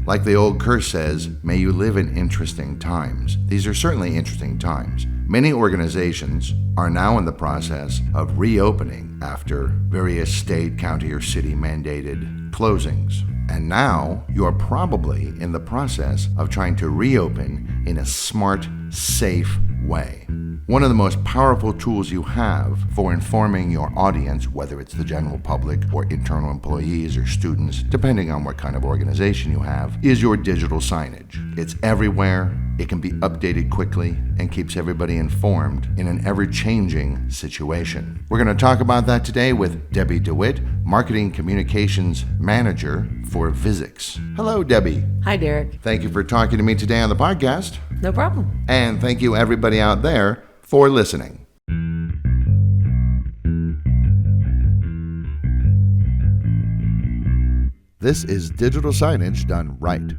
Like the old curse says, may you live in interesting times. These are certainly interesting times. Many organizations are now in the process of reopening after various state, county, or city mandated closings. And now you are probably in the process of trying to reopen in a smart, safe way. One of the most powerful tools you have for informing your audience, whether it's the general public or internal employees or students, depending on what kind of organization you have, is your digital signage. It's everywhere, it can be updated quickly, and keeps everybody informed in an ever-changing situation. We're going to talk about that today with Debbie DeWitt, Marketing Communications Manager for Visix. Hello, Debbie. Hi, Derek. Thank you for talking to me today on the podcast. No problem. And thank you, everybody out there, for listening. This is digital signage done right.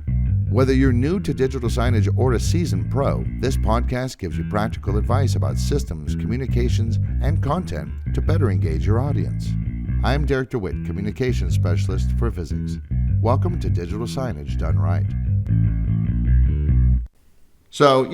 Whether you're new to digital signage or a seasoned pro, this podcast gives you practical advice about systems, communications, and content to better engage your audience. I'm Derek DeWitt, Communications Specialist for Visix. Welcome to Digital Signage Done Right. So,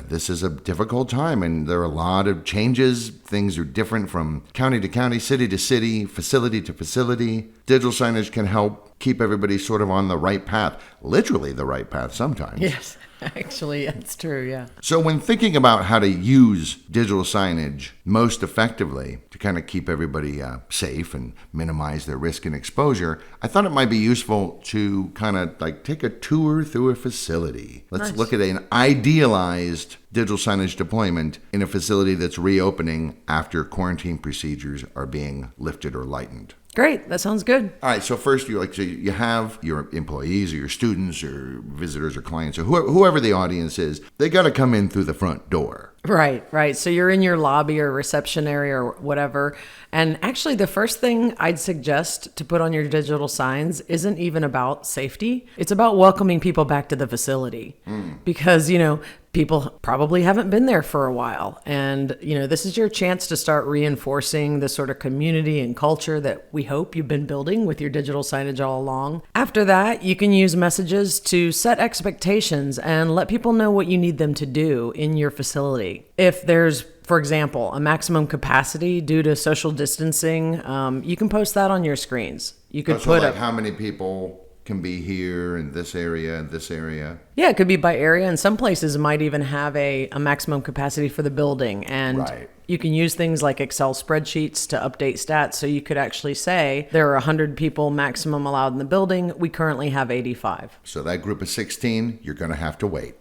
this is a difficult time and there are a lot of changes. Things are different from county to county, city to city, facility to facility. Digital signage can help keep everybody sort of on the right path, literally the right path sometimes. Yes, actually, that's true, yeah. So when thinking about how to use digital signage most effectively to kind of keep everybody safe and minimize their risk and exposure, I thought it might be useful to kind of like take a tour through a facility. Let's look at an idealized digital signage deployment in a facility that's reopening after quarantine procedures are being lifted or lightened. Great, that sounds good. All right, so first you have your employees or your students or visitors or clients or whoever the audience is, they got to come in through the front door. Right. So you're in your lobby or reception area or whatever. And actually, the first thing I'd suggest to put on your digital signs isn't even about safety. It's about welcoming people back to the facility. Because, people probably haven't been there for a while. And, this is your chance to start reinforcing the sort of community and culture that we hope you've been building with your digital signage all along. After that, you can use messages to set expectations and let people know what you need them to do in your facility. If there's, for example, a maximum capacity due to social distancing, you can post that on your screens. You could put like how many people can be here in this area and this area. Yeah, it could be by area, and some places might even have a maximum capacity for the building. And you can use things like Excel spreadsheets to update stats. So you could actually say there are 100 people maximum allowed in the building. We currently have 85. So that group of 16, you're going to have to wait.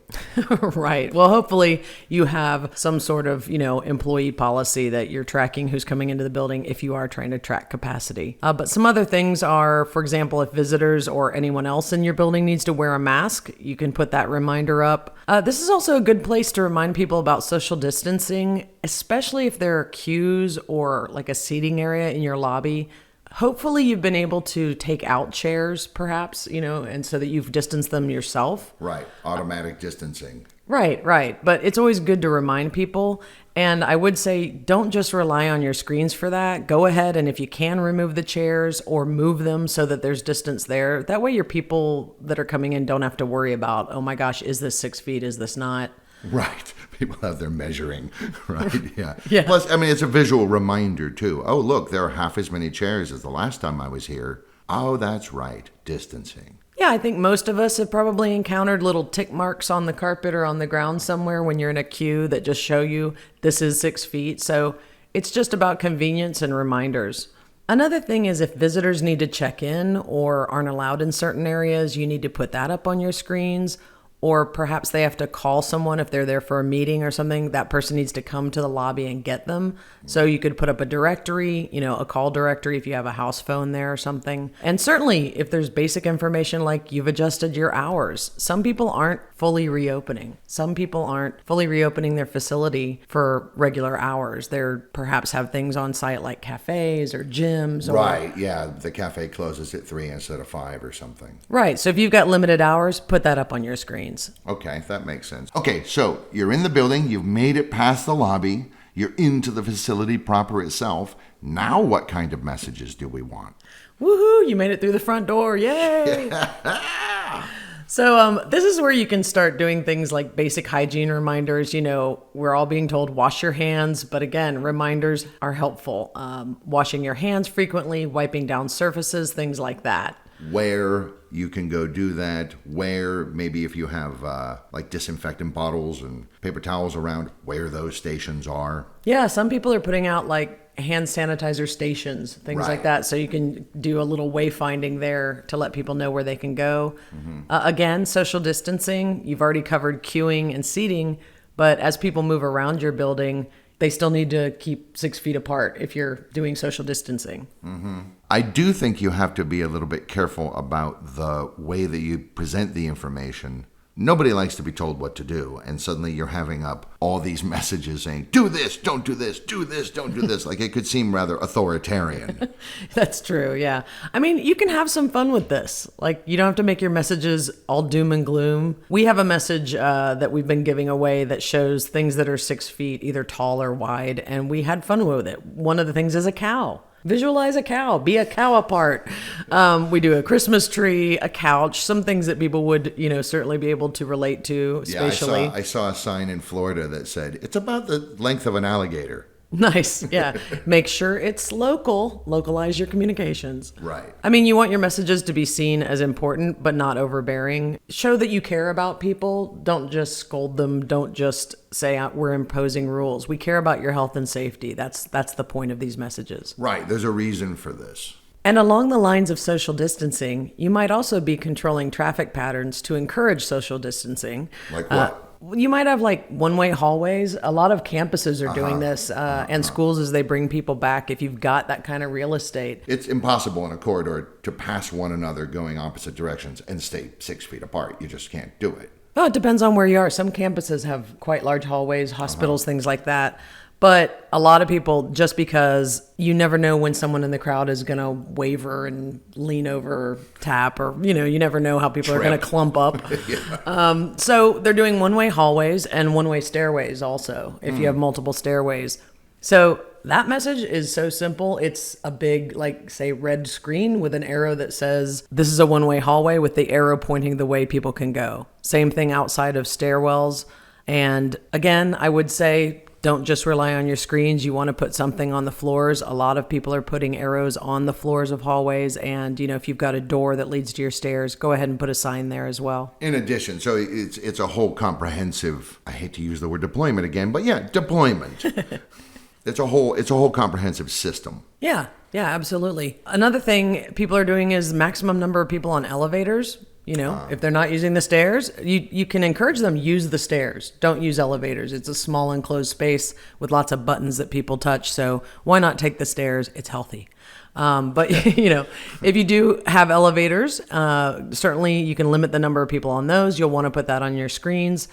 Right. Well, hopefully you have some sort of, employee policy that you're tracking who's coming into the building if you are trying to track capacity. But some other things are, for example, if visitors or anyone else in your building needs to wear a mask, you can put that reminder up. This is also a good place to remind people about social distancing, especially if there are queues or like a seating area in your lobby. Hopefully you've been able to take out chairs, perhaps, and so that you've distanced them yourself. Right. Automatic distancing. Right. But it's always good to remind people. And I would say don't just rely on your screens for that. Go ahead and if you can remove the chairs or move them so that there's distance there. That way your people that are coming in don't have to worry about, oh my gosh, is this 6 feet? Is this not? Right. People have their measuring, right? Yeah. Plus, it's a visual reminder too. Oh, look, there are half as many chairs as the last time I was here. Oh, that's right. Distancing. Yeah, I think most of us have probably encountered little tick marks on the carpet or on the ground somewhere when you're in a queue that just show you this is 6 feet. So it's just about convenience and reminders. Another thing is if visitors need to check in or aren't allowed in certain areas, you need to put that up on your screens. Or perhaps they have to call someone if they're there for a meeting or something. That person needs to come to the lobby and get them. So you could put up a directory, a call directory if you have a house phone there or something. And certainly if there's basic information like you've adjusted your hours. Some people aren't fully reopening. Some people aren't fully reopening their facility for regular hours. They perhaps have things on site like cafes or gyms. Right, yeah. The cafe closes at 3 instead of 5 or something. Right. So if you've got limited hours, put that up on your screen. Okay, that makes sense. Okay, so you're in the building, you've made it past the lobby, you're into the facility proper itself. Now what kind of messages do we want? Woohoo, you made it through the front door, yay! So this is where you can start doing things like basic hygiene reminders. We're all being told wash your hands, but again, reminders are helpful. Washing your hands frequently, wiping down surfaces, things like that. Where you can go do that, where maybe if you have like disinfectant bottles and paper towels around, where those stations are. Yeah, some people are putting out like hand sanitizer stations, things like that. So you can do a little wayfinding there to let people know where they can go. Again, social distancing. You've already covered queuing and seating, but as people move around your building, they still need to keep 6 feet apart if you're doing social distancing. I do think you have to be a little bit careful about the way that you present the information. Nobody likes to be told what to do, and suddenly you're having up all these messages saying, do this, don't do this, do this, don't do this. Like, it could seem rather authoritarian. That's true, yeah. I mean, you can have some fun with this. Like, you don't have to make your messages all doom and gloom. We have a message that we've been giving away that shows things that are 6 feet, either tall or wide, and we had fun with it. One of the things is a cow. Visualize a cow, be a cow apart. We do a Christmas tree, a couch, some things that people would, certainly be able to relate to spatially. Yeah, I saw a sign in Florida that said, it's about the length of an alligator. Nice. Yeah. Make sure it's local. Localize your communications. Right. I mean, you want your messages to be seen as important, but not overbearing. Show that you care about people. Don't just scold them. Don't just say we're imposing rules. We care about your health and safety. That's the point of these messages. Right. There's a reason for this. And along the lines of social distancing, you might also be controlling traffic patterns to encourage social distancing. Like what? You might have like one-way hallways. A lot of campuses are doing this, and schools as they bring people back. If you've got that kind of real estate, it's impossible in a corridor to pass one another going opposite directions and stay 6 feet apart. You just can't do it. Oh, it depends on where you are. Some campuses have quite large hallways, hospitals, things like that. But a lot of people, just because you never know when someone in the crowd is going to waver and lean over or tap, or, you never know how people are going to clump up. So they're doing one-way hallways and one-way stairways also, if you have multiple stairways. So that message is so simple. It's a big, say, red screen with an arrow that says, this is a one-way hallway, with the arrow pointing the way people can go. Same thing outside of stairwells. And again, I would say, don't just rely on your screens. You want to put something on the floors. A lot of people are putting arrows on the floors of hallways. And, if you've got a door that leads to your stairs, go ahead and put a sign there as well. In addition, so it's a whole comprehensive, I hate to use the word deployment again, but yeah, deployment. It's a whole comprehensive system. Yeah, absolutely. Another thing people are doing is maximum number of people on elevators. If they're not using the stairs, you can encourage them, use the stairs. Don't use elevators. It's a small enclosed space with lots of buttons that people touch. So why not take the stairs? It's healthy. But, if you do have elevators, certainly you can limit the number of people on those. You'll want to put that on your screens.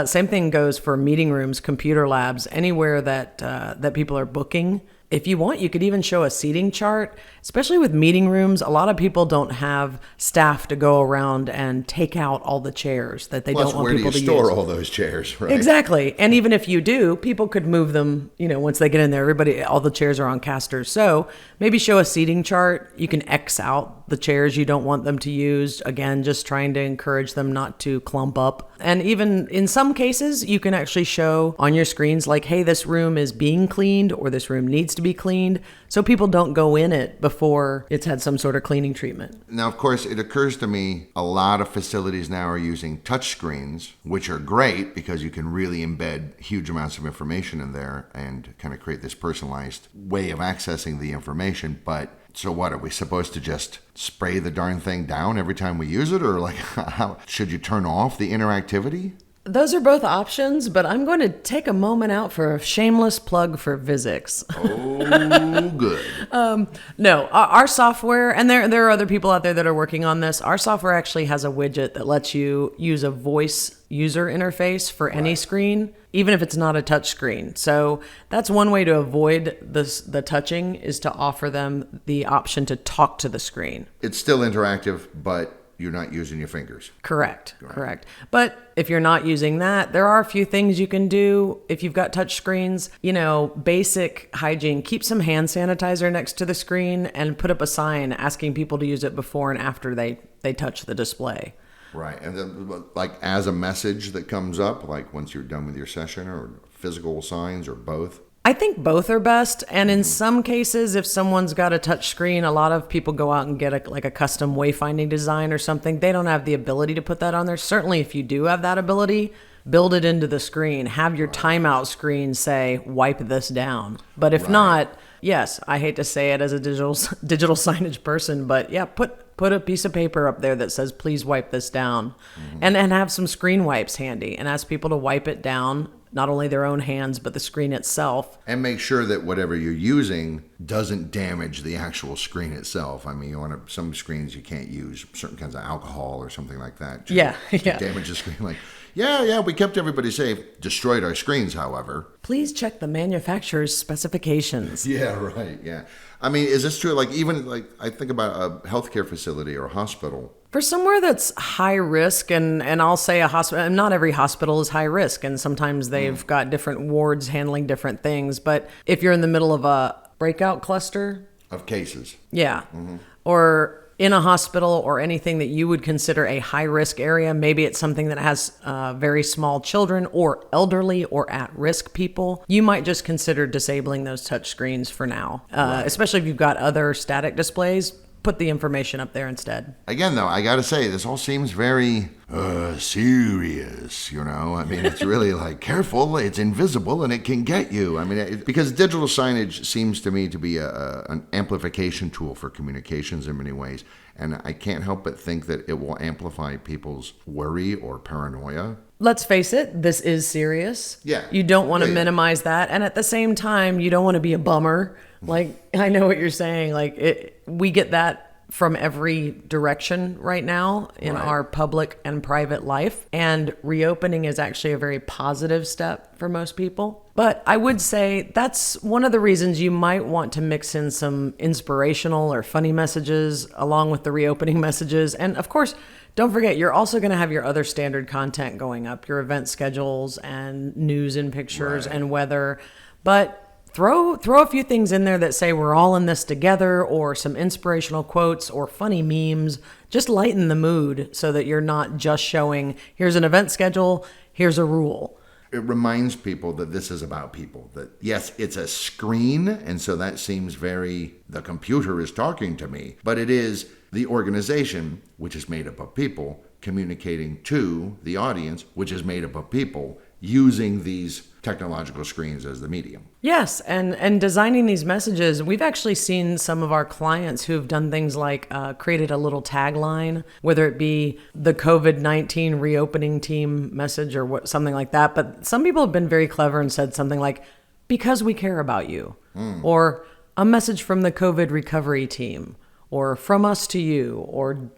Same thing goes for meeting rooms, computer labs, anywhere that people are booking. If you want, you could even show a seating chart, especially with meeting rooms. A lot of people don't have staff to go around and take out all the chairs that they don't want people to use. Where do you store all those chairs, right? Exactly. And even if you do, people could move them, once they get in there. All the chairs are on casters. So maybe show a seating chart. You can X out the chairs you don't want them to use. Again, just trying to encourage them not to clump up. And even in some cases, you can actually show on your screens like, hey, this room is being cleaned, or this room needs to be cleaned, so people don't go in it before it's had some sort of cleaning treatment. Now, of course, it occurs to me a lot of facilities now are using touch screens, which are great because you can really embed huge amounts of information in there and kind of create this personalized way of accessing the information. But so what, are we supposed to just spray the darn thing down every time we use it? Or how should you turn off the interactivity? Those are both options, but I'm going to take a moment out for a shameless plug for Visix. Oh, good. No, our software, and there are other people out there that are working on this. Our software actually has a widget that lets you use a voice user interface for any screen, even if it's not a touch screen. So that's one way to avoid the touching, is to offer them the option to talk to the screen. It's still interactive, but you're not using your fingers. Correct. But if you're not using that, there are a few things you can do. If you've got touch screens, basic hygiene, keep some hand sanitizer next to the screen and put up a sign asking people to use it before and after they touch the display. Right. And then, like, as a message that comes up, like once you're done with your session, or physical signs, or both? I think both are best. And in some cases, if someone's got a touch screen, a lot of people go out and get a custom wayfinding design or something. They don't have the ability to put that on there. Certainly, if you do have that ability, build it into the screen. Have your timeout screen say, wipe this down. But if not, yes, I hate to say it as a digital signage person, but yeah, put a piece of paper up there that says, please wipe this down. And have some screen wipes handy and ask people to wipe it down, not only their own hands, but the screen itself. And make sure that whatever you're using doesn't damage the actual screen itself. I mean, some screens you can't use certain kinds of alcohol or something like that. To damage the screen. Like, we kept everybody safe. Destroyed our screens, however. Please check the manufacturer's specifications. Yeah, right. Yeah. I mean, is this true? Like, even like I think about a healthcare facility or a hospital. For somewhere that's high risk, and I'll say a hospital, and not every hospital is high risk, and sometimes they've got different wards handling different things. But if you're in the middle of a breakout cluster of cases. Yeah. Or in a hospital or anything that you would consider a high risk area, maybe it's something that has very small children or elderly or at risk people, you might just consider disabling those touch screens for now, especially if you've got other static displays. Put the information up there instead. Again, though, I got to say, this all seems very serious, I mean, it's really like, careful, it's invisible and it can get you. I mean, because digital signage seems to me to be an amplification tool for communications in many ways. And I can't help but think that it will amplify people's worry or paranoia. Let's face it, this is serious. Yeah. You don't want to minimize that. And at the same time, you don't want to be a bummer. Like, I know what you're saying. Like, we get that from every direction right now in our public and private life. And reopening is actually a very positive step for most people. But I would say that's one of the reasons you might want to mix in some inspirational or funny messages along with the reopening messages. And of course, don't forget, you're also going to have your other standard content going up, your event schedules and news and pictures and weather. But throw a few things in there that say we're all in this together, or some inspirational quotes or funny memes. Just lighten the mood so that you're not just showing, here's an event schedule, here's a rule. It reminds people that this is about people. That, yes, it's a screen, and so that seems very, the computer is talking to me. But it is the organization, which is made up of people, communicating to the audience, which is made up of people, using these technological screens as the medium. Yes, and designing these messages, we've actually seen some of our clients who've done things like created a little tagline, whether it be the COVID-19 reopening team message or something like that. But some people have been very clever and said something like, because we care about you, or a message from the COVID recovery team, or from us to you, or,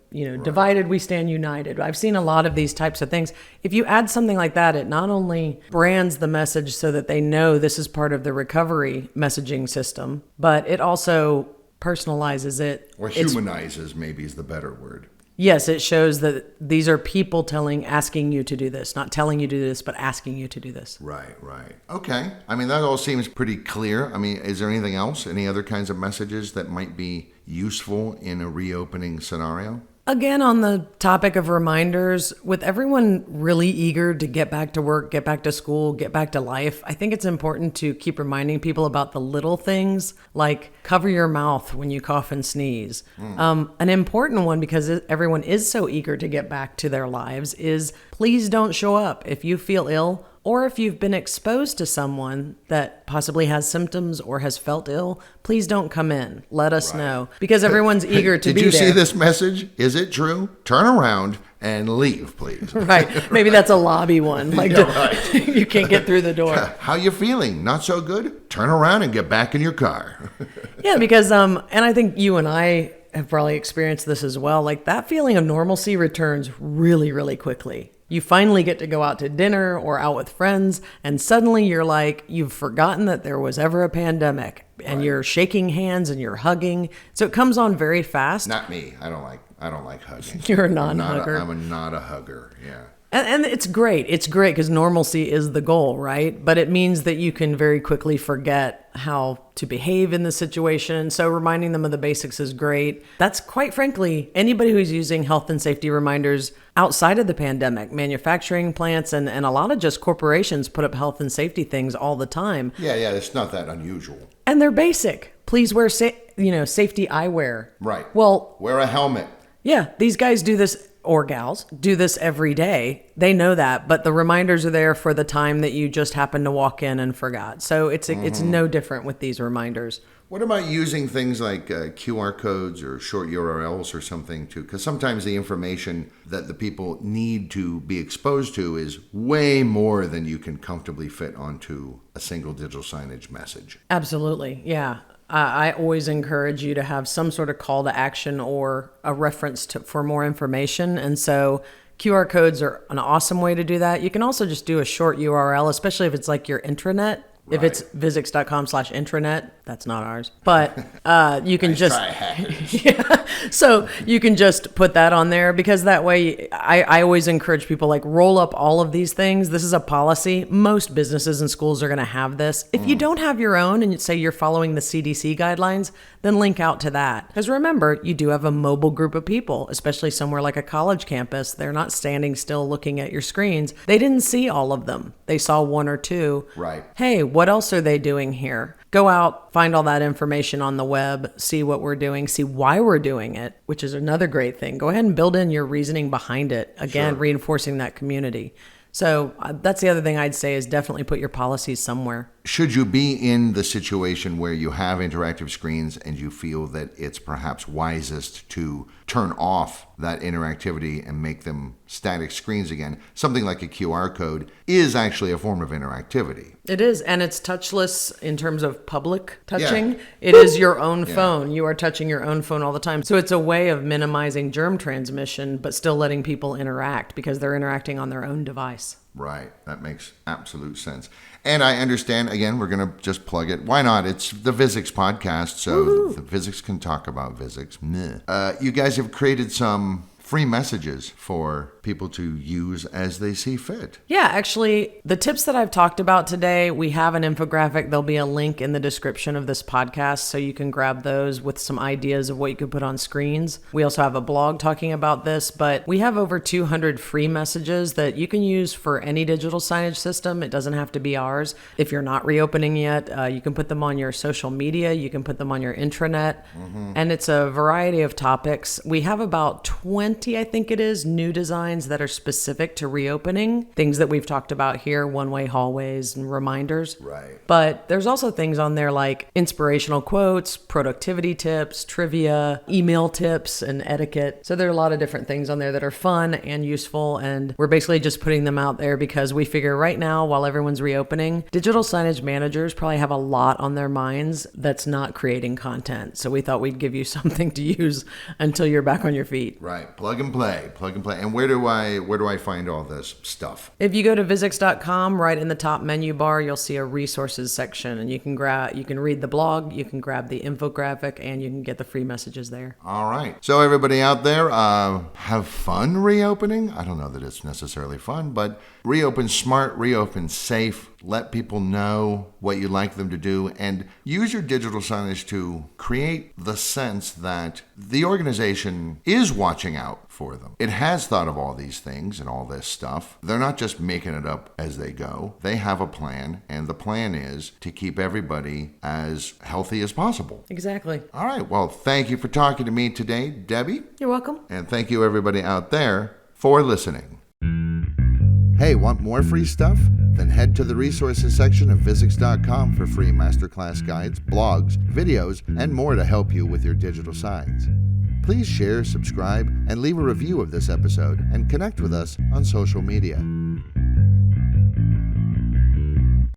divided we stand united. I've seen a lot of these types of things. If you add something like that, it not only brands the message so that they know this is part of the recovery messaging system, but it also personalizes it. Or humanizes, maybe is the better word. Yes, it shows that these are people asking you to do this, not telling you to do this, but asking you to do this. Right. Okay. I mean, that all seems pretty clear. I mean, is there anything else? Any other kinds of messages that might be useful in a reopening scenario? Again, on the topic of reminders, with everyone really eager to get back to work, get back to school, get back to life, I think it's important to keep reminding people about the little things, like cover your mouth when you cough and sneeze. An important one, because everyone is so eager to get back to their lives, is please don't show up if you feel ill, or if you've been exposed to someone that possibly has symptoms or has felt ill. Please don't come in. Let us know, because everyone's eager to be there. Did you see this message? Is it true? Turn around and leave, please. Right. Maybe that's a lobby one. Like, you can't get through the door. How you feeling? Not so good? Turn around and get back in your car. Yeah, because, and I think you and I have probably experienced this as well. Like, that feeling of normalcy returns really, really quickly. You finally get to go out to dinner or out with friends, and suddenly you're like, you've forgotten that there was ever a pandemic, and you're shaking hands and you're hugging. So it comes on very fast. Not me. I I don't like hugging. You're a non-hugger. I'm not a hugger, yeah. And it's great. It's great because normalcy is the goal, right? But it means that you can very quickly forget how to behave in the situation. So reminding them of the basics is great. That's quite frankly, anybody who's using health and safety reminders outside of the pandemic, manufacturing plants and a lot of just corporations put up health and safety things all the time. Yeah, it's not that unusual. And they're basic. Please wear safety eyewear. Right. Well, wear a helmet. Yeah, these guys do this, or gals do this every day. They know that, but the reminders are there for the time that you just happened to walk in and forgot. So it's no different with these reminders. What about using things like QR codes or short URLs or something too? Because sometimes the information that the people need to be exposed to is way more than you can comfortably fit onto a single digital signage message. Absolutely, yeah. I always encourage you to have some sort of call to action or a reference for more information. And so QR codes are an awesome way to do that. You can also just do a short URL, especially if it's like your intranet. If it's visix.com/intranet, that's not ours. But you can So you can just put that on there because that way I always encourage people like roll up all of these things. This is a policy. Most businesses and schools are going to have this. If you don't have your own and you say you're following the CDC guidelines, then link out to that. Because remember, you do have a mobile group of people, especially somewhere like a college campus. They're not standing still looking at your screens. They didn't see all of them. They saw one or two. Right. Hey, what else are they doing here? Go out, find all that information on the web, see what we're doing, see why we're doing it, which is another great thing. Go ahead and build in your reasoning behind it. Again, reinforcing that community. So that's the other thing I'd say is definitely put your policies somewhere. Should you be in the situation where you have interactive screens and you feel that it's perhaps wisest to turn off that interactivity and make them static screens again, something like a QR code is actually a form of interactivity. It is, and it's touchless in terms of public touching. Yeah. It is your own phone. You are touching your own phone all the time. So it's a way of minimizing germ transmission, but still letting people interact because they're interacting on their own device. Right. That makes absolute sense. And I understand, again, we're going to just plug it. Why not? It's the Visix podcast, so the Visix can talk about Visix. You guys have created some free messages for people to use as they see fit. Yeah, actually, the tips that I've talked about today, we have an infographic. There'll be a link in the description of this podcast so you can grab those with some ideas of what you could put on screens. We also have a blog talking about this, but we have over 200 free messages that you can use for any digital signage system. It doesn't have to be ours. If you're not reopening yet, you can put them on your social media. You can put them on your intranet. And it's a variety of topics. We have about 20, I think it is, new designs that are specific to reopening, things that we've talked about here, one-way hallways and reminders. Right. But there's also things on there like inspirational quotes, productivity tips, trivia, email tips, and etiquette. So there are a lot of different things on there that are fun and useful, and we're basically just putting them out there because we figure right now, while everyone's reopening, digital signage managers probably have a lot on their minds that's not creating content. So we thought we'd give you something to use until you're back on your feet. Right. Plug and play. And where do I find all this stuff? If you go to visix.com, right in the top menu bar, you'll see a resources section, and you can read the blog, you can grab the infographic, and you can get the free messages there. All right. So everybody out there, have fun reopening. I don't know that it's necessarily fun, but reopen smart, reopen safe. Let people know what you'd like them to do, and use your digital signage to create the sense that the organization is watching out for them. It has thought of all these things and all this stuff. They're not just making it up as they go. They have a plan, and the plan is to keep everybody as healthy as possible. Exactly. All right. Well, thank you for talking to me today, Debbie. You're welcome. And thank you, everybody out there, for listening. Hey, want more free stuff? Then head to the resources section of Visix.com for free masterclass guides, blogs, videos, and more to help you with your digital signs. Please share, subscribe, and leave a review of this episode, and connect with us on social media.